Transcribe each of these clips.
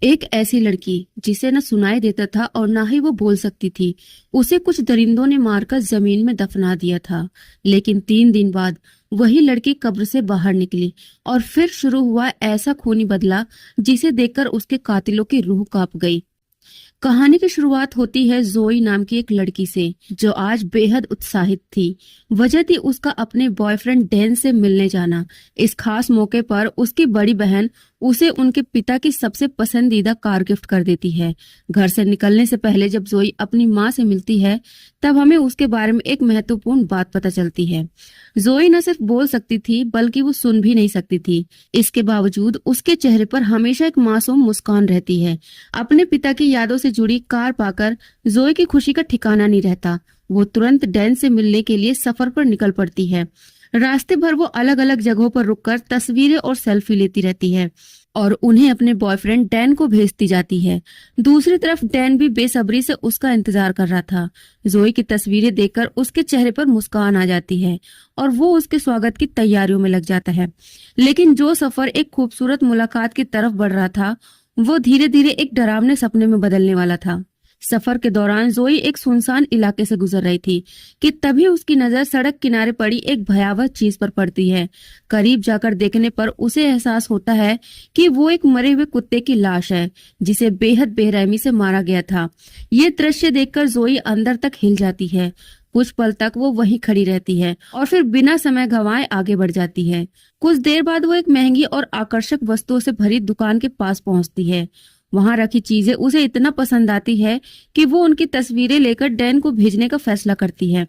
एक ऐसी लड़की जिसे न सुनाई देता था और ना ही वो बोल सकती थी, उसे कुछ दरिंदों ने मारकर जमीन में दफना दिया था। लेकिन 3 दिन बाद वही लड़की कब्र से बाहर निकली और फिर शुरू हुआ ऐसा खूनी बदला जिसे देखकर उसके कातिलों की रूह कांप गई। कहानी की शुरुआत होती है जोई नाम की एक लड़की से, जो आज बेहद उत्साहित थी। वजह थी उसका अपने बॉयफ्रेंड डैन से मिलने जाना। इस खास मौके पर उसकी बड़ी बहन उसे उनके पिता की सबसे पसंदीदा कार गिफ्ट कर देती है। घर से निकलने से पहले जब जोई अपनी माँ से मिलती है, तब हमें उसके बारे में एक महत्वपूर्ण बात पता चलती है। जोई न सिर्फ बोल सकती थी, बल्कि वो सुन भी नहीं सकती थी। इसके बावजूद उसके चेहरे पर हमेशा एक मासूम मुस्कान रहती है। अपने पिता की यादों से जुड़ी कार पाकर जोई की खुशी का ठिकाना नहीं रहता। वो तुरंत डैन से मिलने के लिए सफर पर निकल पड़ती है। रास्ते भर वो अलग अलग जगहों पर रुककर तस्वीरें और सेल्फी लेती रहती है और उन्हें अपने बॉयफ्रेंड डैन को भेजती जाती है। दूसरी तरफ डैन भी बेसब्री से उसका इंतजार कर रहा था। जोई की तस्वीरें देखकर उसके चेहरे पर मुस्कान आ जाती है और वो उसके स्वागत की तैयारियों में लग जाता है। लेकिन जो सफर एक खूबसूरत मुलाकात की तरफ बढ़ रहा था, वो धीरे धीरे एक डरावने सपने में बदलने वाला था। सफर के दौरान जोई एक सुनसान इलाके से गुजर रही थी कि तभी उसकी नजर सड़क किनारे पड़ी एक भयावह चीज पर पड़ती है। करीब जाकर देखने पर उसे एहसास होता है कि वो एक मरे हुए कुत्ते की लाश है, जिसे बेहद बेरहमी से मारा गया था। ये दृश्य देखकर जोई अंदर तक हिल जाती है। कुछ पल तक वो वहीं खड़ी रहती है और फिर बिना समय गंवाए आगे बढ़ जाती है। कुछ देर बाद वो एक महंगी और आकर्षक वस्तुओं से भरी दुकान के पास पहुंचती है। वहां रखी चीजें उसे इतना पसंद आती है कि वो उनकी तस्वीरें लेकर डैन को भेजने का फैसला करती है।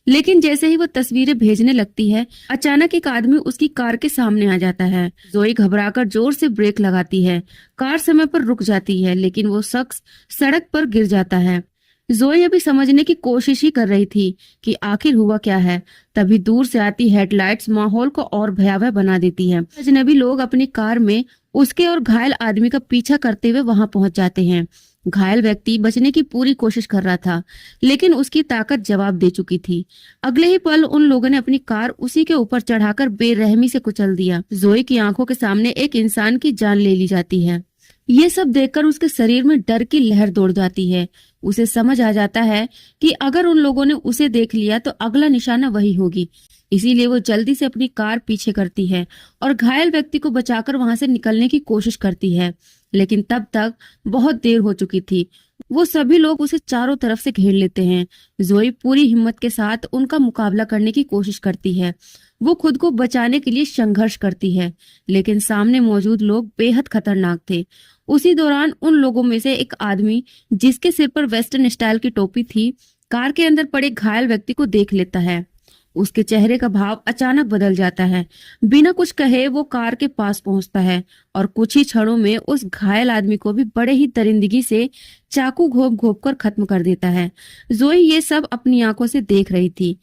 लेकिन जैसे ही वो तस्वीरें भेजने लगती है, अचानक एक आदमी उसकी कार के सामने आ जाता है। जोई घबराकर जोर से ब्रेक लगाती है। कार समय पर रुक जाती है, लेकिन वो शख्स सड़क पर गिर जाता है। जोई अभी समझने की कोशिश ही कर रही थी कि आखिर हुआ क्या है, तभी दूर से आती हेडलाइट्स माहौल को और भयावह बना देती है। अजनबी लोग अपनी कार में उसके और घायल आदमी का पीछा करते हुए वहां पहुंच जाते हैं। घायल व्यक्ति बचने की पूरी कोशिश कर रहा था, लेकिन उसकी ताकत जवाब दे चुकी थी। अगले ही पल उन लोगों ने अपनी कार उसी के ऊपर चढ़ाकर बेरहमी से कुचल दिया। जोई की आंखों के सामने एक इंसान की जान ले ली जाती है। ये सब देखकर उसके शरीर में डर की लहर दौड़ जाती है। उसे समझ आ जाता है कि अगर उन लोगों ने उसे देख लिया तो अगला निशाना वही होगी। इसीलिए वो जल्दी से अपनी कार पीछे करती है और घायल व्यक्ति को बचाकर वहां से निकलने की कोशिश करती है। लेकिन तब तक बहुत देर हो चुकी थी। वो सभी लोग उसे चारों तरफ से घेर लेते हैं। जोई पूरी हिम्मत के साथ उनका मुकाबला करने की कोशिश करती है। वो खुद को बचाने के लिए संघर्ष करती है, लेकिन सामने मौजूद लोग बेहद खतरनाक थे। उसी दौरान उन लोगों में से एक आदमी, जिसके सिर पर वेस्टर्न स्टाइल की टोपी थी, कार के अंदर पड़े घायल व्यक्ति को देख लेता है। उसके चेहरे का भाव अचानक बदल जाता है। बिना कुछ कहे वो कार के पास पहुंचता है और कुछ ही क्षणों में उस घायल आदमी को भी बड़े ही दरिंदगी से चाकू घोंप घोंप कर खत्म कर देता है। जोई ये सब अपनी आंखों से देख रही थी।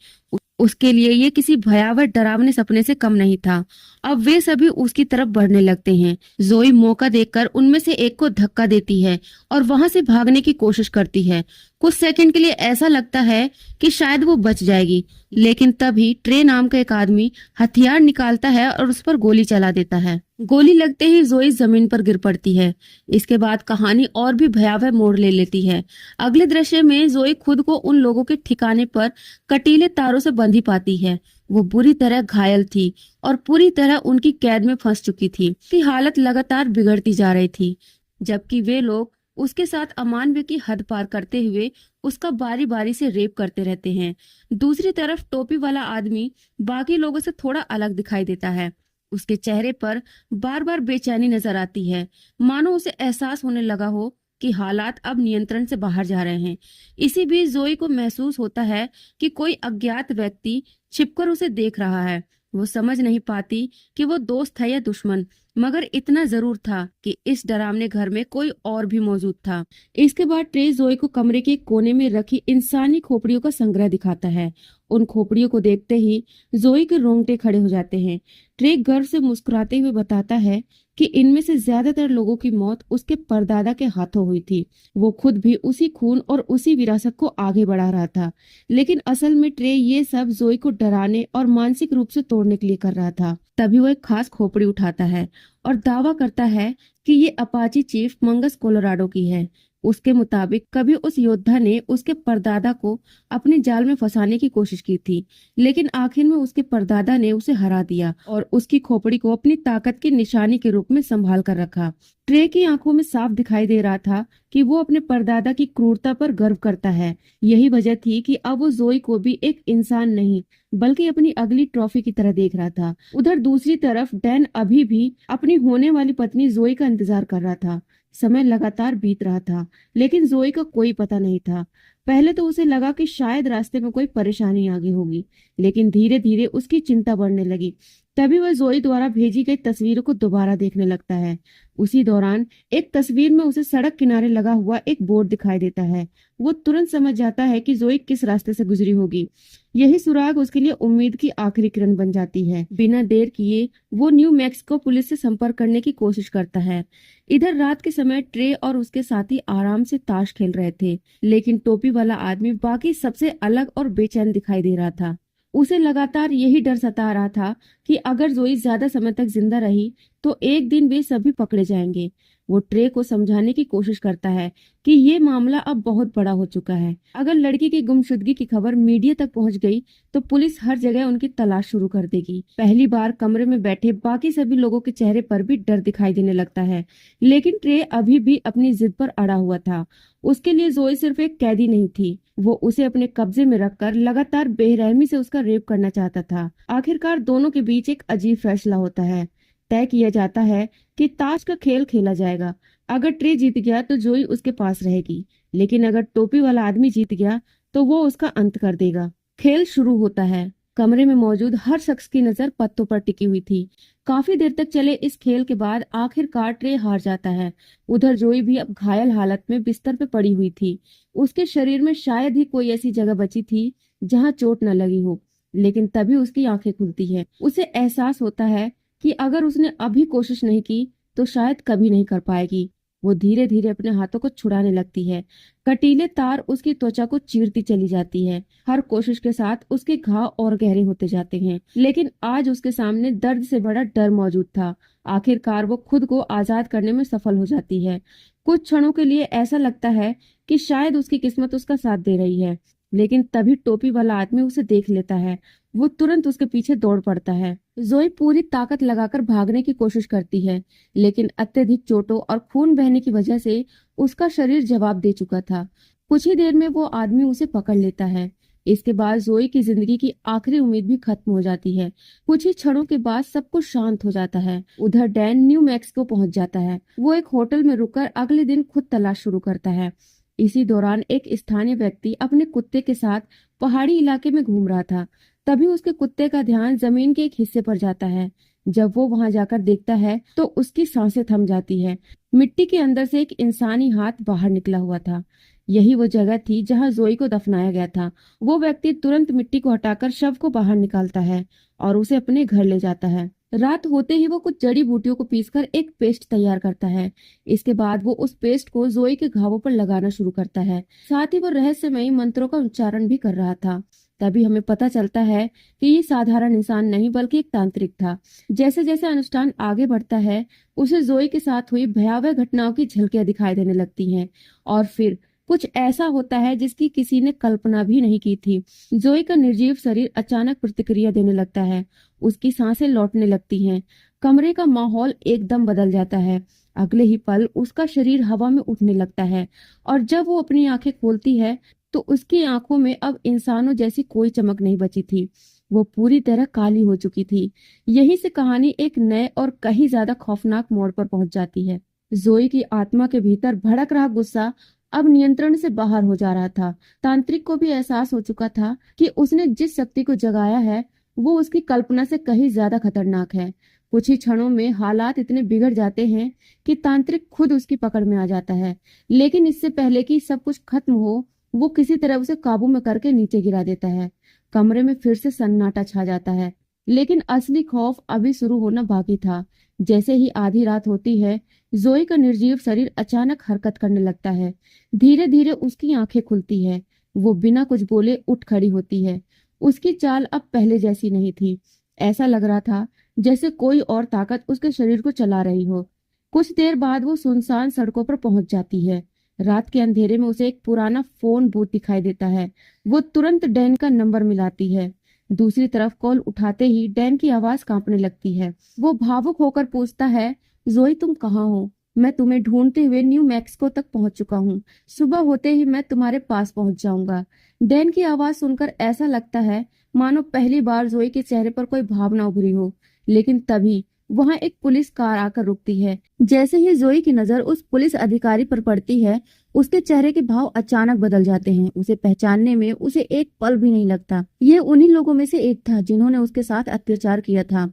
उसके लिए ये किसी भयावह डरावने सपने से कम नहीं था। अब वे सभी उसकी तरफ बढ़ने लगते हैं। जोई मौका देखकर उनमें से एक को धक्का देती है और वहां से भागने की कोशिश करती है। कुछ सेकंड के लिए ऐसा लगता है कि शायद वो बच जाएगी, लेकिन तभी ट्रे नाम का एक आदमी हथियार निकालता है और उस पर गोली चला देता है। गोली लगते ही जोई जमीन पर गिर पड़ती है। इसके बाद कहानी और भी भयावह मोड़ ले लेती है। अगले दृश्य में जोई खुद को उन लोगों के ठिकाने पर कटीले तारों से बंधी पाती है। वो बुरी तरह घायल थी और पूरी तरह उनकी कैद में फंस चुकी थी। उसकी हालत लगातार बिगड़ती जा रही थी, जबकि वे लोग उसके साथ अमानवीय की हद पार करते हुए उसका बारी बारी से रेप करते रहते हैं। दूसरी तरफ टोपी वाला आदमी बाकी लोगों से थोड़ा अलग दिखाई देता है। उसके चेहरे पर बार बार बेचैनी नजर आती है, मानो उसे एहसास होने लगा हो कि हालात अब नियंत्रण से बाहर जा रहे हैं। इसी बीच जोई को महसूस होता है कि कोई अज्ञात व्यक्ति छिपकर उसे देख रहा है। वो समझ नहीं पाती कि वो दोस्त है या दुश्मन, मगर इतना जरूर था कि इस डरावने घर में कोई और भी मौजूद था। इसके बाद ट्रे जोई को कमरे के कोने में रखी इंसानी खोपड़ियों का संग्रह दिखाता है। उन खोपड़ियों को देखते ही जोई के रोंगटे खड़े हो जाते हैं। ट्रे गर्व से मुस्कुराते हुए बताता है कि कि इनमें से ज्यादातर लोगों की मौत उसके परदादा के हाथों हुई थी। वो खुद भी उसी खून और उसी विरासत को आगे बढ़ा रहा था, लेकिन असल में ट्रे ये सब जोई को डराने और मानसिक रूप से तोड़ने के लिए कर रहा था। तभी वो एक खास खोपड़ी उठाता है और दावा करता है कि ये अपाची चीफ मंगस कोलोराडो की है। उसके मुताबिक कभी उस योद्धा ने उसके परदादा को अपने जाल में फंसाने की कोशिश की थी, लेकिन आखिर में उसके परदादा ने उसे हरा दिया और उसकी खोपड़ी को अपनी ताकत की निशानी के रूप में संभाल कर रखा। ट्रे की आंखों में साफ दिखाई दे रहा था कि वो अपने परदादा की क्रूरता पर गर्व करता है। यही वजह थी कि अब वो जोई को भी एक इंसान नहीं बल्कि अपनी अगली ट्रॉफी की तरह देख रहा था। उधर दूसरी तरफ डैन अभी भी अपनी होने वाली पत्नी जोई का इंतजार कर रहा था। समय लगातार बीत रहा था, लेकिन जोई का कोई पता नहीं था। पहले तो उसे लगा कि शायद रास्ते में कोई परेशानी आ गई होगी, लेकिन धीरे धीरे उसकी चिंता बढ़ने लगी। तभी वह जोई द्वारा भेजी गई तस्वीरों को दोबारा देखने लगता है। उसी दौरान एक तस्वीर में उसे सड़क किनारे लगा हुआ एक बोर्ड दिखाई देता है। वो तुरंत समझ जाता है कि जोई किस रास्ते से गुजरी होगी। यही सुराग उसके लिए उम्मीद की आखिरी किरण बन जाती है। बिना देर किए वो न्यू मैक्सिको पुलिस से संपर्क करने की कोशिश करता है। इधर रात के समय ट्रे और उसके साथी आराम से ताश खेल रहे थे, लेकिन टोपी वाला आदमी बाकी सबसे अलग और बेचैन दिखाई दे रहा था। उसे लगातार यही डर सता रहा था कि अगर जोई ज्यादा समय तक जिंदा रही तो एक दिन वे सभी पकड़े जाएंगे। वो ट्रे को समझाने की कोशिश करता है कि ये मामला अब बहुत बड़ा हो चुका है। अगर लड़की की गुमशुदगी की खबर मीडिया तक पहुंच गई तो पुलिस हर जगह उनकी तलाश शुरू कर देगी। पहली बार कमरे में बैठे बाकी सभी लोगों के चेहरे पर भी डर दिखाई देने लगता है, लेकिन ट्रे अभी भी अपनी जिद पर अड़ा हुआ था। उसके लिए जोई सिर्फ एक कैदी नहीं थी, वो उसे अपने कब्जे में रखकर लगातार बेरहमी से उसका रेप करना चाहता था। आखिरकार दोनों के बीच एक अजीब फैसला होता है। तय किया जाता है कि ताश का खेल खेला जाएगा। अगर ट्रे जीत गया तो जोई उसके पास रहेगी, लेकिन अगर टोपी वाला आदमी जीत गया तो वो उसका अंत कर देगा। खेल शुरू होता है। कमरे में मौजूद हर शख्स की नजर पत्तों पर टिकी हुई थी। काफी देर तक चले इस खेल के बाद आखिरकार ट्रे हार जाता है। उधर जोई भी अब घायल हालत में बिस्तर पे पड़ी हुई थी। उसके शरीर में शायद ही कोई ऐसी जगह बची थी जहां चोट न लगी हो, लेकिन तभी उसकी आंखें खुलती है। उसे एहसास होता है कि अगर उसने अभी कोशिश नहीं की तो शायद कभी नहीं कर पाएगी। वो धीरे धीरे अपने हाथों को छुड़ाने लगती है। कटीले तार उसकी त्वचा को चीरती चली जाती है। हर कोशिश के साथ उसके घाव और गहरे होते जाते हैं, लेकिन आज उसके सामने दर्द से बड़ा डर मौजूद था। आखिरकार वो खुद को आजाद करने में सफल हो जाती है। कुछ क्षणों के लिए ऐसा लगता है कि शायद उसकी किस्मत उसका साथ दे रही है, लेकिन तभी टोपी वाला आदमी उसे देख लेता है। वो तुरंत उसके पीछे दौड़ पड़ता है। जोई पूरी ताकत लगाकर भागने की कोशिश करती है, लेकिन अत्यधिक चोटों और खून बहने की वजह से उसका शरीर जवाब दे चुका था। कुछ ही देर में वो आदमी उसे पकड़ लेता है। इसके बाद जोई की जिंदगी की आखिरी उम्मीद भी खत्म हो जाती है। कुछ ही क्षणों के बाद सब कुछ शांत हो जाता है। उधर डैन न्यू मैक्सिको पहुंच जाता है। वो एक होटल में रुककर अगले दिन खुद तलाश शुरू करता है। इसी दौरान एक स्थानीय व्यक्ति अपने कुत्ते के साथ पहाड़ी इलाके में घूम रहा था। तभी उसके कुत्ते का ध्यान जमीन के एक हिस्से पर जाता है। जब वो वहां जाकर देखता है तो उसकी सांसें थम जाती है। मिट्टी के अंदर से एक इंसानी हाथ बाहर निकला हुआ था। यही वो जगह थी जहां जोई को दफनाया गया था। वो व्यक्ति तुरंत मिट्टी को हटाकर शव को बाहर निकालता है और उसे अपने घर ले जाता है। रात होते ही वो कुछ जड़ी बूटियों को पीसकर एक पेस्ट तैयार करता है। इसके बाद वो उस पेस्ट को जोई के घावों पर लगाना शुरू करता है। साथ ही वो रहस्यमयी मंत्रों का उच्चारण भी कर रहा था। तभी हमें पता चलता है कि ये साधारण इंसान नहीं बल्कि एक तांत्रिक था। जैसे जैसे अनुष्ठान आगे बढ़ता है उसे जोई के साथ हुई भयावह घटनाओं की झलकियां दिखाई देने लगती हैं, और फिर कुछ ऐसा होता है जिसकी किसी ने कल्पना भी नहीं की थी। जोई का निर्जीव शरीर अचानक प्रतिक्रिया देने लगता है। उसकी सांसें लौटने लगती हैं। कमरे का माहौल एकदम बदल जाता है। अगले ही पल उसका शरीर हवा में उठने लगता है, और जब वो अपनी आंखें खोलती है तो उसकी आंखों में अब इंसानों जैसी कोई चमक नहीं बची थी। वो पूरी तरह काली हो चुकी थी। यहीं से कहानी एक नए और कहीं ज्यादा खौफनाक मोड़ पर पहुंच जाती है। जोई की आत्मा के भीतर भड़क रहा गुस्सा अब नियंत्रण से बाहर हो जा रहा था। तांत्रिक को भी एहसास हो चुका था कि उसने जिस शक्ति को जगाया है वो उसकी कल्पना से कहीं ज्यादा खतरनाक है। कुछ ही क्षणों में हालात इतने बिगड़ जाते हैं कि तांत्रिक खुद उसकी पकड़ में आ जाता है, लेकिन इससे पहले कि सब कुछ खत्म हो वो किसी तरह उसे काबू में करके नीचे गिरा देता है। कमरे में फिर से सन्नाटा छा जाता है, लेकिन असली खौफ अभी शुरू होना बाकी था। जैसे ही आधी रात होती है, जोई का निर्जीव शरीर अचानक हरकत करने लगता है। धीरे धीरे उसकी आंखें खुलती है। वो बिना कुछ बोले उठ खड़ी होती है। उसकी चाल अब पहले जैसी नहीं थी। ऐसा लग रहा था जैसे कोई और ताकत उसके शरीर को चला रही हो। कुछ देर बाद वो सुनसान सड़कों पर पहुंच जाती है। रात के अंधेरे में उसे एक पुराना फोन बूथ दिखाई देता है। वो तुरंत डैन का नंबर मिलाती है। दूसरी तरफ कॉल उठाते ही डैन की आवाज कांपने लगती है। वो भावुक होकर पूछता है, जोई तुम कहाँ हो? मैं तुम्हें ढूंढते हुए न्यू मैक्सिको तक पहुंच चुका हूँ। सुबह होते ही मैं तुम्हारे पास पहुंच जाऊंगा। डैन की आवाज सुनकर ऐसा लगता है मानो पहली बार जोई के चेहरे पर कोई भावना उभरी हो। लेकिन तभी वहां एक पुलिस कार आकर रुकती है। जैसे ही जोई की नजर उस पुलिस अधिकारी पर पड़ती है, उसके चेहरे के भाव अचानक बदल जाते हैं। उसे पहचानने में उसे एक पल भी नहीं लगता। ये उन्हीं लोगों में से एक था जिन्होंने उसके साथ अत्याचार किया था।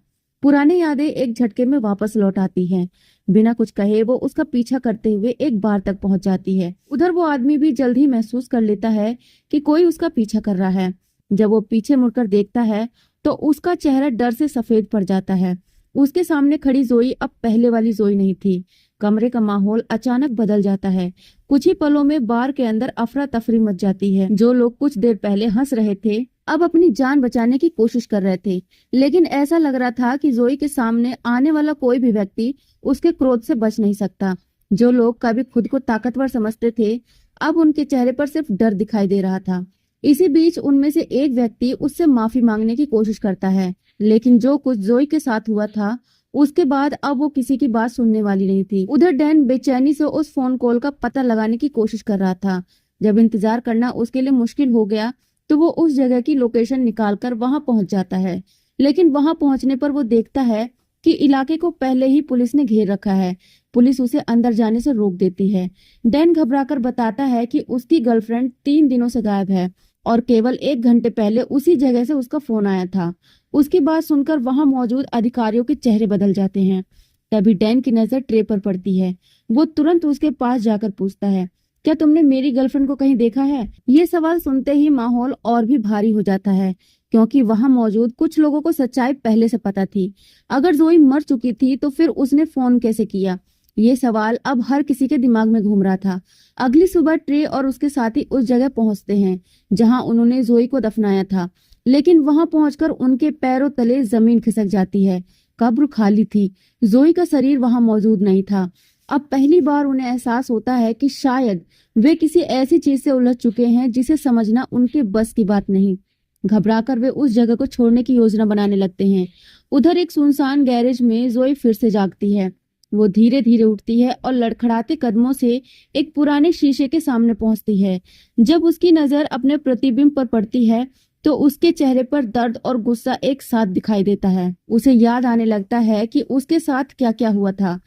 पुरानी यादें एक झटके में वापस लौट आती हैं। बिना कुछ कहे वो उसका पीछा करते हुए एक बार तक पहुंच जाती है। उधर वो आदमी भी जल्द ही महसूस कर लेता है कि कोई उसका पीछा कर रहा है। जब वो पीछे मुड़कर देखता है तो उसका चेहरा डर से सफेद पड़ जाता है। उसके सामने खड़ी जोई अब पहले वाली जोई नहीं थी। कमरे का माहौल अचानक बदल जाता है। कुछ ही पलों में बार के अंदर अफरा तफरी मच जाती है। जो लोग कुछ देर पहले हंस रहे थे अब अपनी जान बचाने की कोशिश कर रहे थे। लेकिन ऐसा लग रहा था कि जोई के सामने आने वाला कोई भी व्यक्ति उसके क्रोध से बच नहीं सकता। जो लोग कभी खुद को ताकतवर समझते थे अब उनके चेहरे पर सिर्फ डर दिखाई दे रहा था। इसी बीच उनमें से एक व्यक्ति उससे माफी मांगने की कोशिश करता है। लेकिन जो कुछ जोई के साथ हुआ था उसके बाद अब वो किसी की बात सुनने वाली नहीं थी। उधर डैन बेचैनी से उस फोन कॉल का पता लगाने की कोशिश कर रहा था। जब इंतजार करना उसके लिए मुश्किल हो गया तो वो उस जगह की लोकेशन निकालकर वहां पहुंच जाता है। लेकिन वहां पहुंचने पर वो देखता है कि इलाके को पहले ही पुलिस ने घेर रखा है। पुलिस उसे अंदर जाने से रोक देती है। डैन घबराकर बताता है कि उसकी गर्लफ्रेंड 3 दिनों से गायब है और केवल 1 घंटे पहले उसी जगह से उसका फोन आया था। उसकी बात सुनकर वहां मौजूद अधिकारियों के चेहरे बदल जाते हैं। तभी डैन की नजर ट्रे पर पड़ती है। वो तुरंत उसके पास जाकर पूछता है, क्या तुमने मेरी गर्लफ्रेंड को कहीं देखा है? ये सवाल सुनते ही माहौल और भी भारी हो जाता है, क्योंकि वहां मौजूद कुछ लोगों को सच्चाई पहले से पता थी। अगर जोई मर चुकी थी तो फिर उसने फोन कैसे किया? ये सवाल अब हर किसी के दिमाग में घूम रहा था। अगली सुबह ट्रे और उसके साथी उस जगह पहुंचते हैं जहां उन्होंने जोई को दफनाया था। लेकिन वहां पहुंचकर उनके पैरों तले जमीन खिसक जाती है। कब्र खाली थी। जोई का शरीर वहां मौजूद नहीं था। अब पहली बार उन्हें एहसास होता है कि शायद वे किसी ऐसी चीज से उलझ चुके हैं जिसे समझना उनके बस की बात नहीं। घबराकर वे उस जगह को छोड़ने की योजना बनाने लगते हैं। उधर एक सुनसान गैरेज में जोई फिर से जागती है। वो धीरे धीरे उठती है और लड़खड़ाते कदमों से एक पुराने शीशे के सामने पहुंचती है। जब उसकी नजर अपने प्रतिबिंब पर पड़ती है तो उसके चेहरे पर दर्द और गुस्सा एक साथ दिखाई देता है। उसे याद आने लगता है कि उसके साथ क्या क्या हुआ था।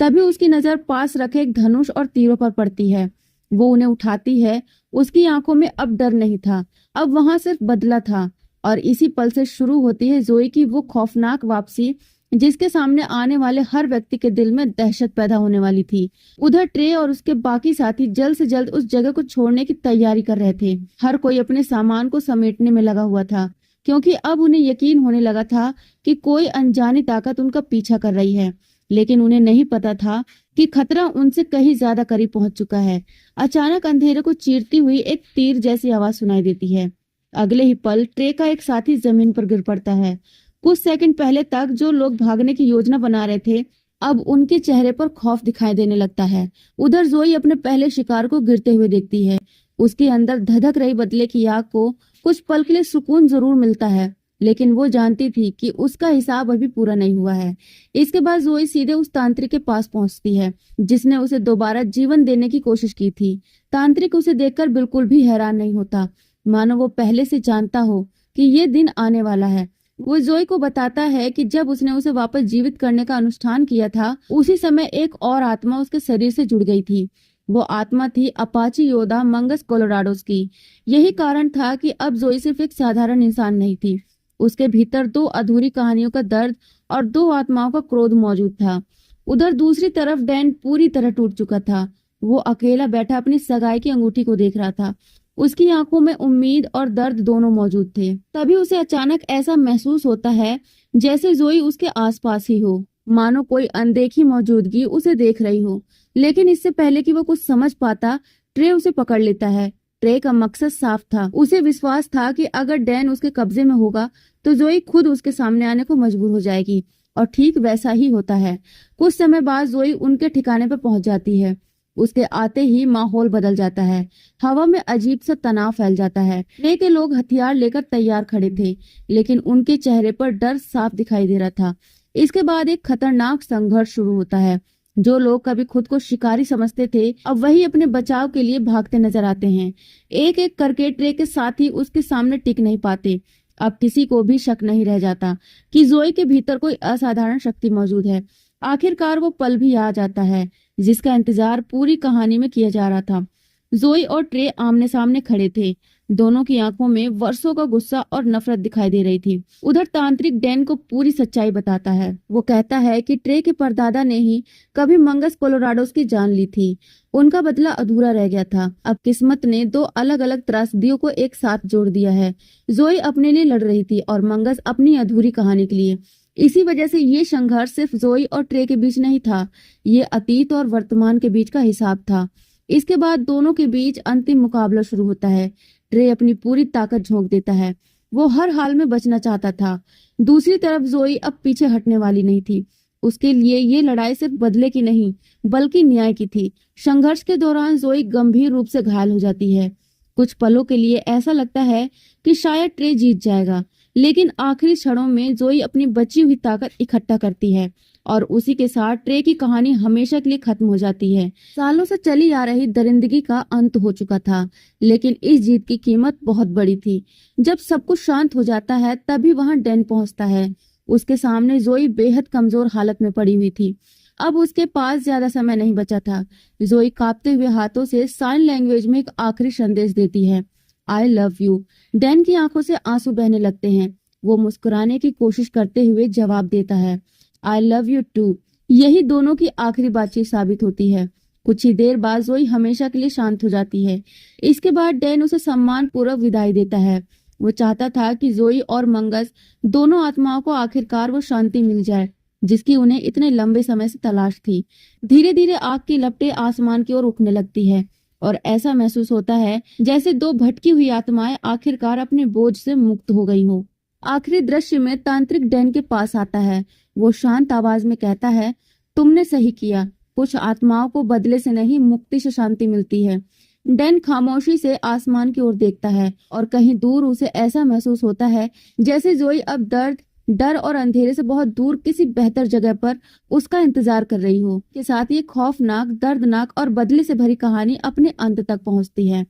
तभी उसकी नजर पास रखे एक धनुष और तीरों पर पड़ती है। वो उन्हें उठाती है। उसकी आंखों में अब डर नहीं था, अब वहां सिर्फ बदला था। और इसी पल से शुरू होती है जोई की वो खौफनाक वापसी, जिसके सामने आने वाले हर व्यक्ति के दिल में दहशत पैदा होने वाली थी। उधर ट्रे और उसके बाकी साथी जल्द से जल्द उस जगह को छोड़ने की तैयारी कर रहे थे। हर कोई अपने सामान को समेटने में लगा हुआ था, क्योंकि अब उन्हें यकीन होने लगा था कि कोई अनजानी ताकत उनका पीछा कर रही है। लेकिन उन्हें नहीं पता था कि खतरा उनसे कहीं ज्यादा करीब पहुंच चुका है। अचानक अंधेरे को चीरती हुई एक तीर जैसी आवाज सुनाई देती है। अगले ही पल ट्रे का एक साथी जमीन पर गिर पड़ता है। कुछ सेकंड पहले तक जो लोग भागने की योजना बना रहे थे अब उनके चेहरे पर खौफ दिखाई देने लगता है। उधर जोई अपने पहले शिकार को गिरते हुए देखती है। उसके अंदर धधक रही बदले की आग को कुछ पल के लिए सुकून जरूर मिलता है, लेकिन वो जानती थी कि उसका हिसाब अभी पूरा नहीं हुआ है। इसके बाद जोई सीधे उस तांत्रिक के पास पहुंचती है जिसने उसे दोबारा जीवन देने की कोशिश की थी। तांत्रिक उसे देखकर बिल्कुल भी हैरान नहीं होता, मानो वो पहले से जानता हो कि ये दिन आने वाला है। वो जोई को बताता है कि जब उसने उसे वापस जीवित करने का अनुष्ठान किया था उसी समय एक और आत्मा उसके शरीर से जुड़ गई थी। वो आत्मा थी अपाची योद्धा मंगस कोलोराडोस की। यही कारण था कि अब जोई सिर्फ एक साधारण इंसान नहीं थी। उसके भीतर 2 अधूरी कहानियों का दर्द और 2 आत्माओं का क्रोध मौजूद था। उधर दूसरी तरफ डैन पूरी तरह टूट चुका था। वो अकेला बैठा अपनी सगाई की अंगूठी को देख रहा था। उसकी आंखों में उम्मीद और दर्द दोनों मौजूद थे। तभी उसे अचानक ऐसा महसूस होता है जैसे जोई उसके आसपास ही हो। मानो कोई अनदेखी मौजूदगी उसे देख रही हो। लेकिन इससे पहले कि वो कुछ समझ पाता, ट्रे उसे पकड़ लेता है। ट्रे का मकसद साफ था। उसे विश्वास था कि अगर डैन उसके कब्जे में होगा तो जोई खुद उसके सामने आने को मजबूर हो जाएगी। और ठीक वैसा ही होता है। कुछ समय बाद जोई उनके ठिकाने पर पहुंच जाती है। उसके आते ही माहौल बदल जाता है। हवा में अजीब सा तनाव फैल जाता है। ट्रे के लोग हथियार लेकर तैयार खड़े थे, लेकिन उनके चेहरे पर डर साफ दिखाई दे रहा था। इसके बाद एक खतरनाक संघर्ष शुरू होता है। जो लोग कभी खुद को शिकारी समझते थे, अब वही अपने बचाव के लिए भागते नजर आते हैं। एक एक करके ट्रे के साथी उसके सामने टिक नहीं पाते। अब किसी को भी शक नहीं रह जाता कि जोई के भीतर कोई असाधारण शक्ति मौजूद है। आखिरकार वो पल भी आ जाता है जिसका इंतजार पूरी कहानी में किया जा रहा था। जोई और ट्रे आमने सामने खड़े थे। दोनों की आंखों में वर्षों का गुस्सा और नफरत दिखाई दे रही थी। उधर तांत्रिक डैन को पूरी सच्चाई बताता है। वो कहता है कि ट्रे के परदादा ने ही कभी मंगस कोलोराडोस की जान ली थी। उनका बदला अधूरा रह गया था। अब किस्मत ने दो अलग अलग त्रासदियों को एक साथ जोड़ दिया है। जोई अपने लिए लड़ रही थी और मंगस अपनी अधूरी कहानी के लिए। इसी वजह से ये संघर्ष सिर्फ जोई और ट्रे के बीच नहीं था, ये अतीत और वर्तमान के बीच का हिसाब था। इसके बाद दोनों के बीच अंतिम मुकाबला शुरू होता है। ट्रे अपनी पूरी ताकत झोंक देता है। वो हर हाल में बचना चाहता था। दूसरी तरफ जोई अब पीछे हटने वाली नहीं थी। उसके लिए ये लड़ाई सिर्फ बदले की नहीं, बल्कि न्याय की थी। संघर्ष के दौरान जोई गंभीर रूप से घायल हो जाती है। कुछ पलों के लिए ऐसा लगता है कि शायद ट्रे जीत जाएगा, लेकिन आखिरी क्षणों में जोई अपनी बची हुई ताकत इकट्ठा करती है और उसी के साथ ट्रे की कहानी हमेशा के लिए खत्म हो जाती है। सालों से चली आ रही दरिंदगी का अंत हो चुका था, लेकिन इस जीत की कीमत बहुत बड़ी थी। जब सब कुछ शांत हो जाता है तभी वहां डैन पहुंचता है। उसके सामने जोई बेहद कमजोर हालत में पड़ी हुई थी। अब उसके पास ज्यादा समय नहीं बचा था। जोई कांपते हुए हाथों से साइन लैंग्वेज में एक आखिरी संदेश देती है, आई लव यू। डैन की आंखों से आंसू बहने लगते हैं। वो मुस्कुराने की कोशिश करते हुए जवाब देता है, आई लव यू टू। यही दोनों की आखिरी बातचीत साबित होती है। कुछ ही देर बाद जोई हमेशा के लिए शांत हो जाती है। इसके बाद डैन उसे सम्मान पूर्वक विदाई देता है। वो चाहता था कि जोई और मंगस दोनों आत्माओं को आखिरकार वो शांति मिल जाए जिसकी उन्हें इतने लंबे समय से तलाश थी। धीरे धीरे आग की लपटें आसमान की ओर उठने लगती है और ऐसा महसूस होता है जैसे दो भटकी हुई आत्माएं आखिरकार अपने बोझ से मुक्त हो गई हो। आखिरी दृश्य में तांत्रिक डैन के पास आता है। वो शांत आवाज में कहता है, तुमने सही किया। कुछ आत्माओं को बदले से नहीं, मुक्ति से शांति मिलती है। डैन खामोशी से आसमान की ओर देखता है और कहीं दूर उसे ऐसा महसूस होता है जैसे जोई अब दर्द, डर और अंधेरे से बहुत दूर किसी बेहतर जगह पर उसका इंतजार कर रही हो। के साथ ये खौफनाक, दर्दनाक और बदले से भरी कहानी अपने अंत तक पहुंचती है।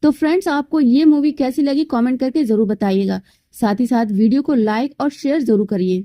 तो फ्रेंड्स, आपको ये मूवी कैसी लगी कमेंट करके जरूर बताइएगा। साथ ही साथ वीडियो को लाइक और शेयर जरूर करिए।